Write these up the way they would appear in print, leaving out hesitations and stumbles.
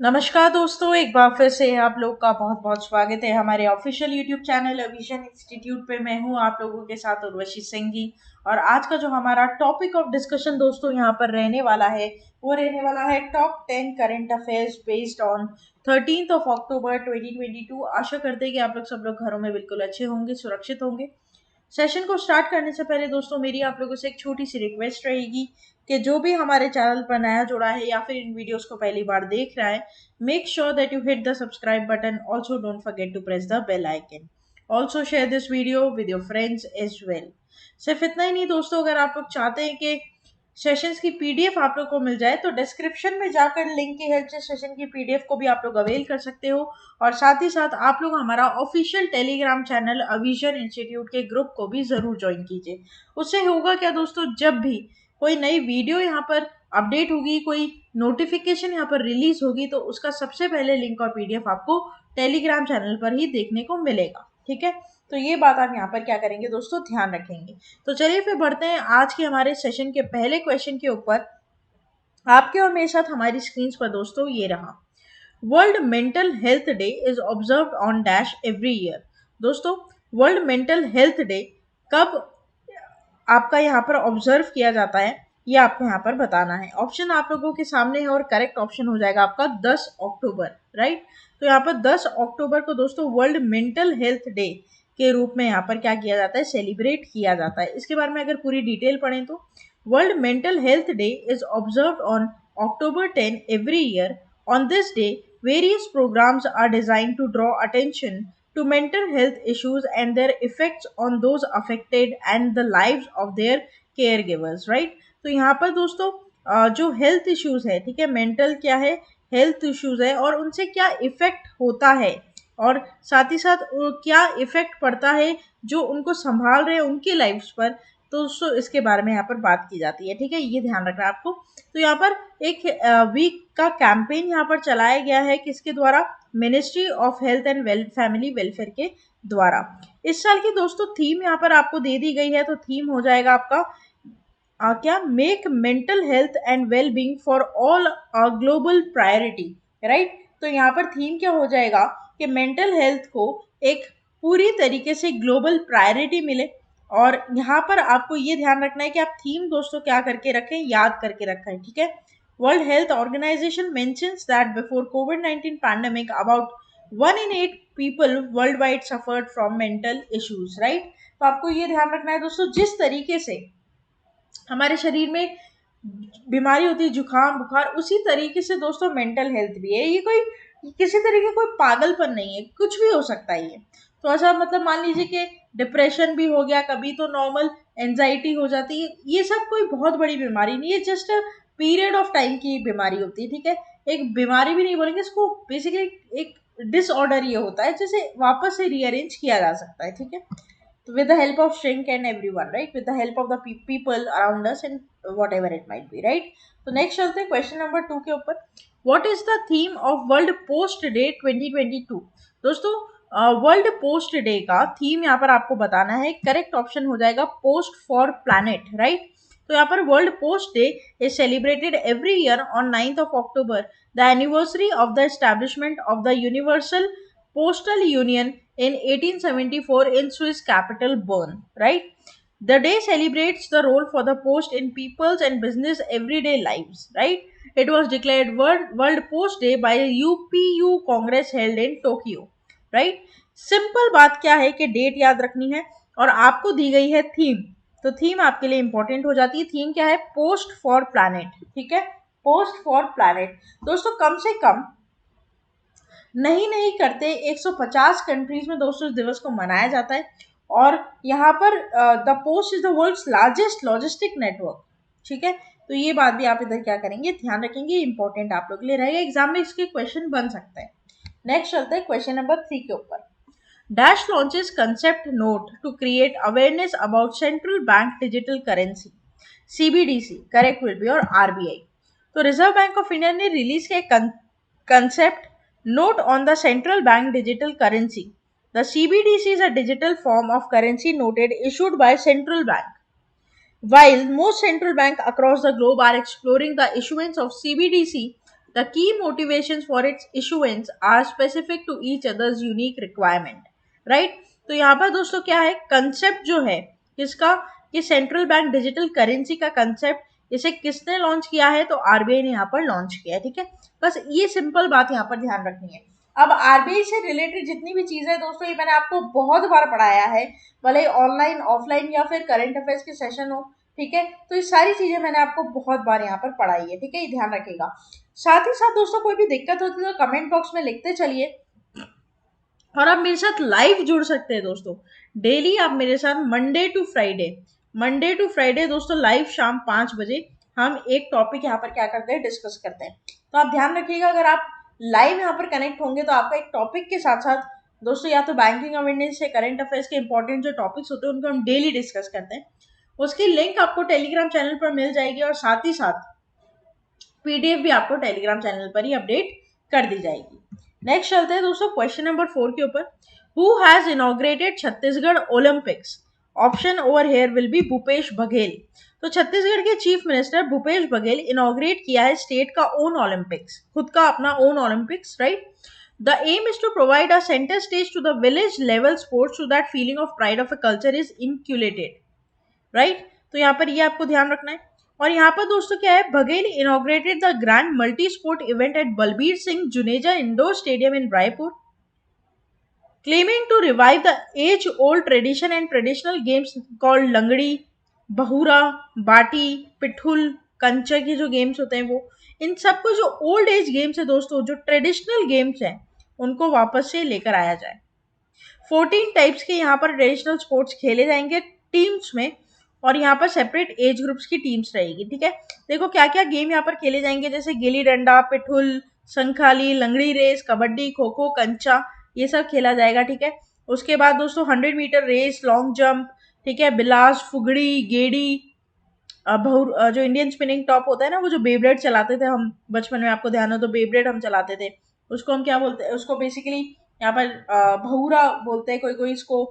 नमस्कार दोस्तों, एक बार फिर से आप लोग का बहुत बहुत स्वागत है हमारे ऑफिशियल यूट्यूब चैनल अविजन इंस्टीट्यूट पे। मैं हूं आप लोगों के साथ उर्वशी सिंह जी। और आज का जो हमारा टॉपिक ऑफ डिस्कशन दोस्तों यहाँ पर रहने वाला है वो रहने वाला है top 10 current affairs based on 13 अक्टूबर 2022। आशा करते हैं कि आप लोग सब लोग घरों में बिल्कुल अच्छे होंगे, सुरक्षित होंगे। सेशन को स्टार्ट करने से पहले दोस्तों मेरी आप लोगों से एक छोटी सी रिक्वेस्ट रहेगी कि जो भी हमारे चैनल पर नया जुड़ा है या फिर इन वीडियोस को पहली बार देख रहा है, make sure that you hit the subscribe button. Also don't forget to press the bell icon. Also share this video with your friends as well. सिर्फ इतना ही नहीं दोस्तों, अगर आप लोग चाहते हैं कि सेशंस की पीडीएफ आप लोग को मिल जाए तो डिस्क्रिप्शन में जाकर लिंक की हेल्प से सेशन की पीडीएफ को भी आप लोग अवेल कर सकते हो। और साथ ही साथ आप लोग हमारा ऑफिशियल टेलीग्राम चैनल अविजन इंस्टीट्यूट के ग्रुप को भी जरूर ज्वाइन कीजिए। उससे होगा क्या दोस्तों, जब भी कोई नई वीडियो यहाँ पर अपडेट होगी, कोई नोटिफिकेशन यहाँ पर रिलीज होगी, तो उसका सबसे पहले लिंक और पीडीएफ आपको टेलीग्राम चैनल पर ही देखने को मिलेगा। ठीक है, तो ये बात आप यहाँ पर क्या करेंगे दोस्तों, ध्यान रखेंगे। तो चलिए फिर बढ़ते हैं आज के हमारे सेशन के पहले क्वेश्चन के ऊपर। आपके और मेरे साथ हमारी स्क्रीन पर दोस्तों ये रहा। World mental health day is observed on dash every year. दोस्तों, वर्ल्ड मेंटल हेल्थ डे कब आपका यहाँ पर ऑब्जर्व किया जाता है, ये आपको यहाँ पर बताना है। ऑप्शन आप लोगों के सामने है और करेक्ट ऑप्शन हो जाएगा आपका 10 अक्टूबर। राइट, तो यहाँ पर 10 अक्टूबर को दोस्तों वर्ल्ड मेंटल हेल्थ डे के रूप में यहाँ पर क्या किया जाता है, सेलिब्रेट किया जाता है। इसके बारे में अगर पूरी डिटेल पढ़ें तो world mental health day is observed on October 10 every year. On this day, various programs are designed to draw attention to mental health issues and their effects on those affected and the lives of their caregivers. Right, तो यहाँ पर दोस्तों जो health issues है, ठीक है, mental क्या है, हेल्थ इश्यूज है और उनसे क्या इफेक्ट होता है और साथ ही साथ क्या इफेक्ट पड़ता है जो उनको संभाल रहे हैं उनकी लाइफ पर, तो दोस्तों इसके बारे में यहाँ पर बात की जाती है। ठीक है, ये ध्यान रखना है आपको। तो यहाँ पर एक वीक का कैंपेन यहाँ पर चलाया गया है, किसके द्वारा, ministry of health and family welfare के द्वारा। इस साल की दोस्तों थीम यहाँ पर आपको दे दी गई है, तो थीम हो जाएगा आपका क्या, make mental health and well being for all global priority. Right, तो यहाँ पर थीम क्या हो जाएगा कि मेंटल हेल्थ को एक पूरी तरीके से ग्लोबल प्रायोरिटी मिले। और यहाँ पर आपको ये ध्यान रखना है कि आप थीम दोस्तों क्या करके रखें, याद करके रखें। ठीक है, World Health Organization mentions that before कोविड-19 pandemic about 1 in 8 people worldwide suffered from mental issues. Right, तो आपको ये ध्यान रखना है दोस्तों, जिस तरीके से हमारे शरीर में बीमारी होती है, जुकाम बुखार, उसी तरीके से दोस्तों मेंटल हेल्थ भी है। ये कोई किसी तरीके कोई पागलपन नहीं है, कुछ भी हो सकता है ये। तो ऐसा मतलब मान लीजिए कि डिप्रेशन भी हो गया कभी, तो नॉर्मल एंजाइटी हो जाती है, ये सब कोई बहुत बड़ी बीमारी नहीं है, जस्ट पीरियड ऑफ टाइम की बीमारी होती है। ठीक है, एक बीमारी भी नहीं बोलेंगे इसको, बेसिकली एक डिसऑर्डर ये होता है जिसे वापस से रीअरेंज किया जा सकता है। ठीक है, with the help of shrink and everyone, right, with the help of the people around us and whatever it might be, right. तो नेक्स्ट चलते हैं क्वेश्चन नंबर 2 के ऊपर। What is the theme of world post day 2022। दोस्तों world post day का theme यहाँ पर आपको बताना है। करेक्ट ऑप्शन हो जाएगा पोस्ट फॉर प्लैनेट। राइट, तो यहाँ पर world post day is celebrated every year on 9 October, the anniversary of the establishment of the universal postal union in 1874 in Swiss capital Bern. Right, the day celebrates the role for the post in people's and business everyday lives. Right, it was declared World Post Day by UPU Congress held in Tokyo. Right, simple बात क्या है कि date याद रखनी है और आपको दी गई है थीम, तो थीम आपके लिए इंपॉर्टेंट हो जाती है। थीम क्या है, पोस्ट फॉर प्लैनेट। ठीक है, पोस्ट फॉर प्लैनेट। दोस्तों कम से कम नहीं करते 150 कंट्रीज में दोस्तों इस दिवस को मनाया जाता है। और यहाँ पर the post is the world's largest logistic network. ठीक है, तो ये बात भी आप इधर क्या करेंगे, ध्यान रखेंगे, इंपॉर्टेंट आप लोग के लिए रहेगा, एग्जाम में इसके क्वेश्चन बन सकता है। नेक्स्ट चलते हैं क्वेश्चन नंबर 3 के ऊपर। Dash launches concept note to create awareness about central bank digital currency, CBDC, correct will be, और आरबीआई। तो रिजर्व बैंक ऑफ इंडिया ने रिलीज किया concept note on the central bank digital currency. The CBDC is a digital form of currency noted issued by central bank. While most central banks across the globe are exploring the issuance of CBDC the key motivations for its issuance are specific to each other's unique requirement, right. तो यहाँ पर दोस्तों क्या है concept जो है किसका, कि सेंट्रल बैंक डिजिटल करेंसी का कंसेप्ट इसे किसने लॉन्च किया है, तो आरबीआई ने यहाँ पर लॉन्च किया है, ठीक है। बस ये सिंपल बात यहाँ पर ध्यान रखनी है। अब आरबीआई से रिलेटेड जितनी भी चीजें दोस्तों ये मैंने आपको बहुत बार पढ़ाया है, भले ऑनलाइन ऑफलाइन या फिर करंट अफेयर्स के सेशन हो, ठीक है। तो ये सारी चीजें मैंने आपको बहुत बार यहाँ पर पढ़ाई है, ठीक है, ये ध्यान रखिएगा। साथ ही साथ दोस्तों कोई भी दिक्कत होती है तो कमेंट बॉक्स में लिखते चलिए, और आप मेरे साथ लाइव जुड़ सकते हैं दोस्तों। डेली आप मेरे साथ मंडे टू फ्राइडे दोस्तों लाइव शाम 5 बजे हम एक टॉपिक यहाँ पर क्या करते हैं, डिस्कस करते हैं। तो आप ध्यान रखिएगा, अगर आप लाइव यहाँ पर कनेक्ट होंगे तो आपका एक टॉपिक के साथ साथ दोस्तों या तो बैंकिंग अवेयरनेस से करंट अफेयर्स के इंपॉर्टेंट जो टॉपिक्स होते हैं उनको हम डेली डिस्कस करते हैं। उसकी लिंक आपको टेलीग्राम चैनल पर मिल जाएगी, और साथ ही साथ पीडीएफ भी आपको टेलीग्राम चैनल पर ही अपडेट कर दी जाएगी। नेक्स्ट चलते हैं दोस्तों क्वेश्चन नंबर 4 के ऊपर। Who has inaugurated Chhattisgarh Olympics? Option over here will be Bhupesh Baghel. तो छत्तीसगढ़ के chief minister Bhupesh Baghel inaugurate किया है स्टेट का ओन ओलंपिक्स, खुद का अपना own Olympics, right. The aim is to provide a centre stage to the village level sports so that feeling of pride of a culture is inculcated, right. तो यहाँ पर ये आपको ध्यान रखना है। और यहाँ पर दोस्तों क्या है, Baghel inaugurated the grand multi sport event at Balbir Singh Juneja indoor stadium in Raipur, claiming to revive the age-old tradition and traditional games called लंगड़ी, बहुरा, बाटी, पिठुल, कंचा के जो गेम्स होते हैं वो, इन सबको जो ओल्ड एज गेम्स है दोस्तों, जो ट्रेडिशनल गेम्स हैं, उनको वापस से लेकर आया जाए। 14 टाइप्स के यहाँ पर ट्रेडिशनल स्पोर्ट्स खेले जाएंगे टीम्स में, और यहाँ पर सेपरेट एज ग्रुप्स की टीम्स रहेगी, ठीक है। देखो क्या क्या गेम यहाँ पर खेले जाएंगे, जैसे गिल्ली डंडा, पिठुल, संखाली, लंगड़ी रेस, कबड्डी, खो खो, कंचा, ये सब खेला जाएगा, ठीक है। उसके बाद दोस्तों 100 मीटर रेस, लॉन्ग जंप, ठीक है, बिलास, फुगड़ी, गेड़ी, जो इंडियन स्पिनिंग टॉप होता है ना, वो जो बेब्लेड चलाते थे हम बचपन में, आपको ध्यान हो तो बेब्लेड हम चलाते थे, उसको हम क्या बोलते हैं, उसको बेसिकली यहाँ पर भौरा बोलते हैं, कोई कोई इसको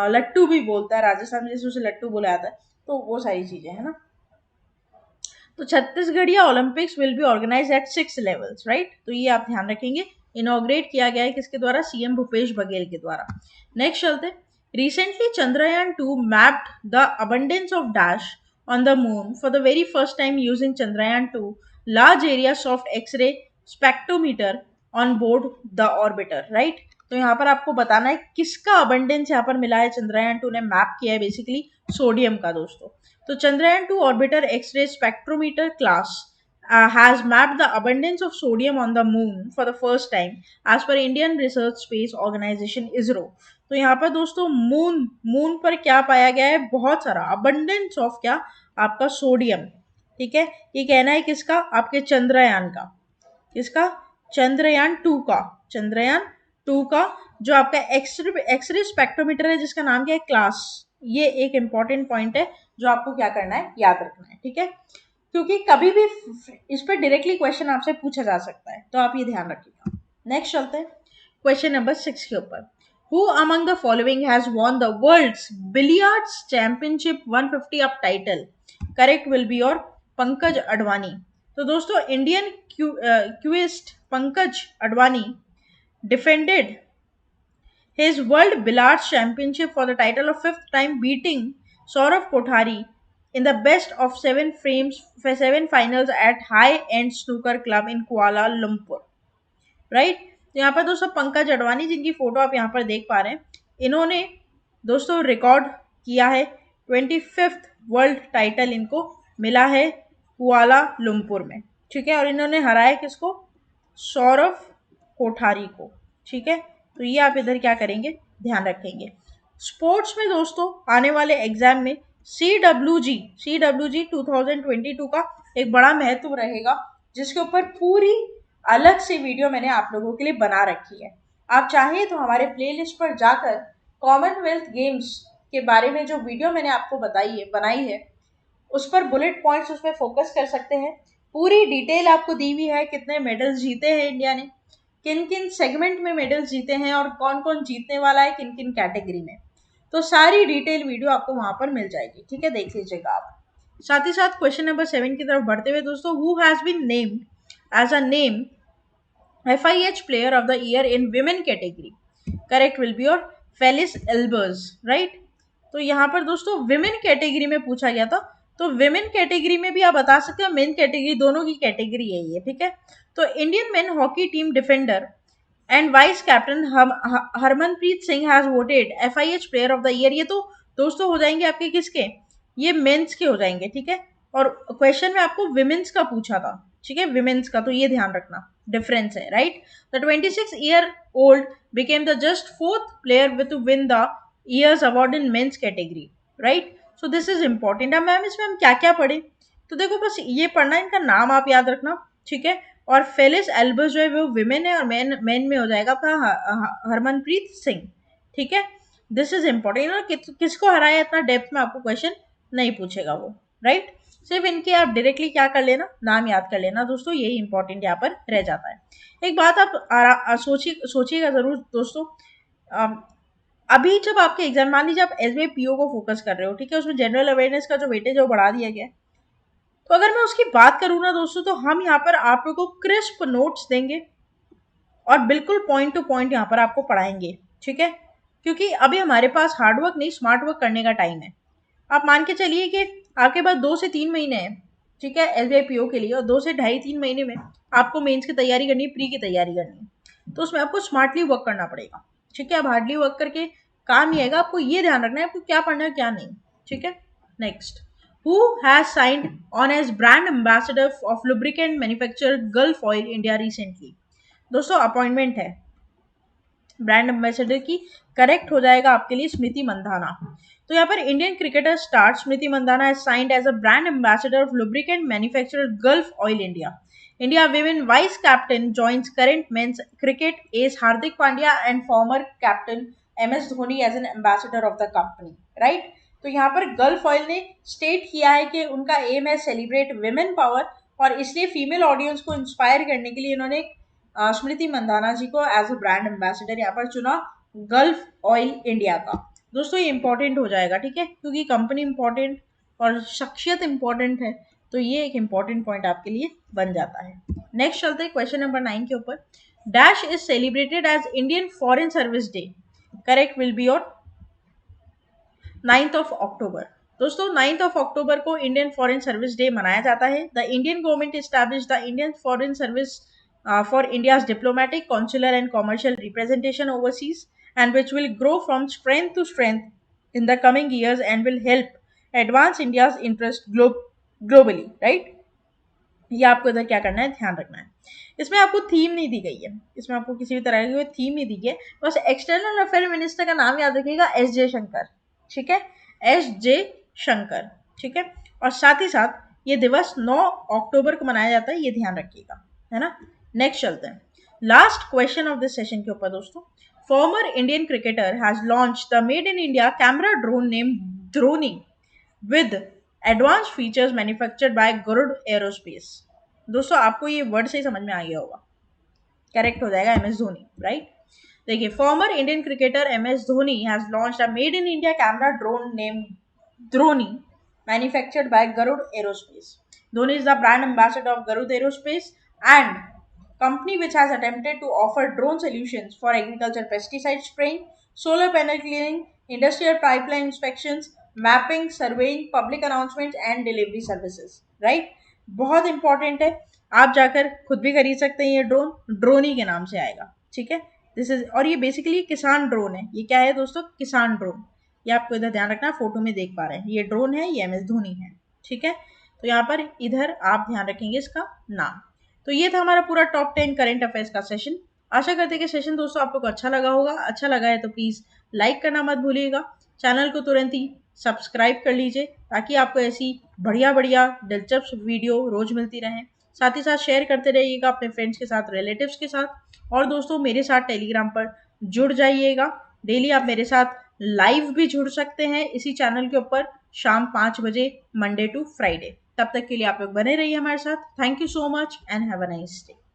लट्टू भी बोलता है, राजस्थान में जैसे उसे लट्टू बोला जाता है। तो वो सारी चीजें है ना। तो Chhattisgarhia Olympics will be organise at 6 levels, right. तो ये आप ध्यान रखेंगे, इनॉग्रेट किया गया है किसके द्वारा, सीएम भूपेश बघेल के द्वारा। नेक्स्ट चलते, recently Chandrayaan 2 mapped the abundance of dash on the moon for the very first time using Chandrayaan 2 large area soft X-ray spectrometer on board the orbiter, right। तो यहाँ पर आपको बताना है किसका अबंडेंस यहाँ पर मिला है, चंद्रयान 2 ने मैप किया है बेसिकली सोडियम का दोस्तों। तो Chandrayaan 2 orbiter X-ray spectrometer class has mapped the abundance of sodium on the moon for the first time as per Indian Research Space Organization ISRO। तो यहाँ पर दोस्तों मून पर क्या पाया गया है, बहुत सारा अबंडेंस ऑफ क्या, आपका सोडियम, ठीक है। ये कहना है किसका, आपके चंद्रयान का, किसका, चंद्रयान 2 का जो आपका एक्सरे स्पेक्ट्रोमीटर है जिसका नाम क्या है, क्लास। ये एक इंपॉर्टेंट पॉइंट है जो आपको क्या करना है, याद रखना है, ठीक है, क्योंकि कभी भी इस पर डायरेक्टली क्वेश्चन आपसे पूछा जा सकता है, तो आप ये ध्यान रखिएगा। नेक्स्ट चलते हैं क्वेश्चन नंबर 6 के ऊपर। Who among the following has won the world's billiards championship 150 up title? Correct will be your Pankaj Advani. तो दोस्तों Indian cueist Pankaj Advani defended his world billiards championship for the title of 5th time, beating Saurav Kothari in the best of 7 finals at high-end snooker club in Kuala Lumpur, right। तो यहाँ पर दोस्तों पंकज अडवाणी जिनकी photo आप यहाँ पर देख पा रहे हैं, इन्होंने दोस्तों रिकॉर्ड किया है 25th वर्ल्ड टाइटल इनको मिला है कुआला लुम्पुर में, ठीक है। और इन्होंने हराया किसको, सौरव कोठारी को, ठीक है। तो ये आप इधर क्या करेंगे, ध्यान रखेंगे। स्पोर्ट्स में दोस्तों आने वाले एग्जाम में CWG 2022 का एक बड़ा महत्व रहेगा, जिसके ऊपर पूरी अलग से वीडियो मैंने आप लोगों के लिए बना रखी है। आप चाहें तो हमारे प्लेलिस्ट पर जाकर कॉमनवेल्थ गेम्स के बारे में जो वीडियो मैंने आपको बनाई है उस पर बुलेट पॉइंट्स उसमें फोकस कर सकते हैं। पूरी डिटेल आपको दी हुई है, कितने मेडल्स जीते हैं इंडिया ने, किन किन सेगमेंट में मेडल्स जीते हैं, और कौन कौन जीतने वाला है किन किन कैटेगरी में। तो सारी डिटेल वीडियो आपको वहां पर मिल जाएगी, ठीक है, देख लीजिएगा आप। साथ ही साथ क्वेश्चन नंबर 7 की तरफ बढ़ते हुए दोस्तों, who has been named as a name FIH Player of the Year in Women category. Correct will be your Felice Elbers, right? तो यहाँ पर दोस्तों विमेन कैटेगरी में पूछा गया था, तो विमेन कैटेगरी में भी आप बता सकते हो, मेन कैटेगरी दोनों की कैटेगरी है ये, ठीक है। तो Indian main hockey team defender and vice captain Harmanpreet Singh has voted FIH player of the year. ये तो दोस्तों हो जाएंगे आपके किसके, ये मेंस के हो जाएंगे, ठीक है। और क्वेश्चन में आपको विमेन्स का पूछा था, ठीक है, विमेन्स का, तो ये ध्यान रखना डिफरेंस है, right. The 26-year-old became the just fourth player to win the year's award in men's category, right? So this is important। अब मैम इसमें हम क्या क्या पढ़े, तो देखो बस ये पढ़ना, इनका नाम आप याद रखना, ठीक है। और फेलिस एल्बर्स जो है वो विमेन है, और मेन में हो जाएगा आपका हरमनप्रीत सिंह, ठीक है। This is important. किसको हराया इतना डेप्थ में आपको क्वेश्चन नहीं पूछेगा वो, राइट। सिर्फ इनके आप डायरेक्टली क्या कर लेना, नाम याद कर लेना दोस्तों, यही इंपॉर्टेंट यहाँ पर रह जाता है। एक बात आप सोचिएगा जरूर दोस्तों, अभी जब आपके एग्जाम, मान लीजिए आप SBI PO को फोकस कर रहे हो, ठीक है, उसमें जनरल अवेयरनेस का जो वेटेज है वो बढ़ा दिया गया है, तो अगर मैं उसकी बात करूँ ना दोस्तों, तो हम यहाँ पर आप लोगों को क्रिस्प नोट्स देंगे और बिल्कुल पॉइंट टू पॉइंट यहाँ पर आपको पढ़ाएंगे, ठीक है। क्योंकि अभी हमारे पास हार्डवर्क नहीं, स्मार्ट वर्क करने का टाइम है। आप मान के चलिए कि आपके पास 2 से 3 महीने हैं, ठीक है, SBI PO के लिए, और 2 से ढाई 3 महीने में आपको मेंस की तैयारी करनी है, प्री की तैयारी करनी है, तो उसमें आपको स्मार्टली वर्क करना पड़ेगा, ठीक है। अब हार्डली वर्क करके काम नहीं आएगा, आपको ये ध्यान रखना है आपको क्या पढ़ना है क्या नहीं, ठीक है। Next, who has signed on as brand ambassador of lubricant manufacturer Gulf Oil India recently. दोस्तों अपॉइंटमेंट है ब्रांड एम्बेसडर की, करेक्ट हो जाएगा आपके लिए स्मृति मंधाना। तो यहाँ पर Indian cricketer star Smriti Mandhana है signed as a brand ambassador of lubricant manufacturer Gulf Oil India. India women vice captain joins current men's cricket ace Hardik Pandya and former captain MS Dhoni as N ambassador of the company, right. तो यहाँ पर gulf oil ने state किया है कि उनका M है celebrate women power, और इसलिए फीमेल ऑडियंस को इंस्पायर करने के लिए इन्होंने स्मृति मंधाना जी को एज अ ब्रांड एम्बेसडर यहाँ पर चुना गल्फ ऑयल इंडिया का। दोस्तों ये इंपॉर्टेंट हो जाएगा, ठीक है, क्योंकि कंपनी इंपॉर्टेंट और शख्सियत इंपॉर्टेंट है, तो ये एक इंपॉर्टेंट पॉइंट आपके लिए बन जाता है। नेक्स्ट चलते हैं क्वेश्चन नंबर 9 के ऊपर। Dash is celebrated as Indian Foreign Service Day. Correct will be your 9th of October। दोस्तों 9th of October को इंडियन फॉरेन सर्विस डे मनाया जाता है। The Indian government establish the Indian Foreign Service for India's diplomatic, consular and commercial representation overseas, and which will grow from strength to strength in the coming years and will help advance India's interest globally, right? ये आपको इधर क्या करना है, ध्यान रखना है। इसमें आपको थीम नहीं दी गई है, इसमें आपको किसी भी तरह की थीम नहीं दी गई है, बस एक्सटर्नल अफेयर मिनिस्टर का नाम याद रखिएगा, SJ शंकर, ठीक है, SJ शंकर, ठीक है। और साथ ही साथ ये दिवस 9 अक्टूबर को मनाया जाता है, ये ध्यान रखिएगा, है ना। नेक्स्ट चलते हैं last question of this session के ऊपर दोस्तों। Former Indian cricketer has launch the made in India camera drone name Droni with advance features manufactured by Garuda Aerospace. दोस्तों आपको ये वर्ड से ही समझ में आ गया होगा, करेक्ट हो जाएगा MS धोनी, राइट। देखिए former Indian cricketer MS Dhoni has launched a made in India camera drone name Droni manufactured by Garuda Aerospace. Dhoni is the brand ambassador of Garud Aerospace and company which has attempted to offer drone solutions for agriculture pesticide spraying, solar panel cleaning, industrial pipeline inspections, mapping, surveying, public announcements and delivery services, right? बहुत important है, आप जाकर खुद भी खरीद सकते हैं, ये ड्रोन ड्रोनी के नाम से आएगा, ठीक है। दिस इज, और ये बेसिकली किसान ड्रोन है। ये क्या है दोस्तों, किसान ड्रोन। ये आपको इधर ध्यान रखना, फोटो में देख पा रहे हैं, ये ड्रोन है, ये MS धोनी है, ठीक है। तो यहाँ पर इधर आप ध्यान रखेंगे इसका नाम। तो ये था हमारा पूरा टॉप 10 करंट अफेयर्स का सेशन। आशा करते हैं कि सेशन दोस्तों आप लोग को अच्छा लगा होगा। अच्छा लगा है तो प्लीज़ लाइक करना मत भूलिएगा, चैनल को तुरंत ही सब्सक्राइब कर लीजिए ताकि आपको ऐसी बढ़िया बढ़िया दिलचस्प वीडियो रोज मिलती रहें। साथ ही साथ शेयर करते रहिएगा अपने फ्रेंड्स के साथ, रिलेटिव्स के साथ, और दोस्तों मेरे साथ टेलीग्राम पर जुड़ जाइएगा। डेली आप मेरे साथ लाइव भी जुड़ सकते हैं इसी चैनल के ऊपर शाम 5 बजे मंडे टू फ्राइडे। तब तक के लिए आप लोग बने रहिए हमारे साथ। Thank you so much and have a nice day.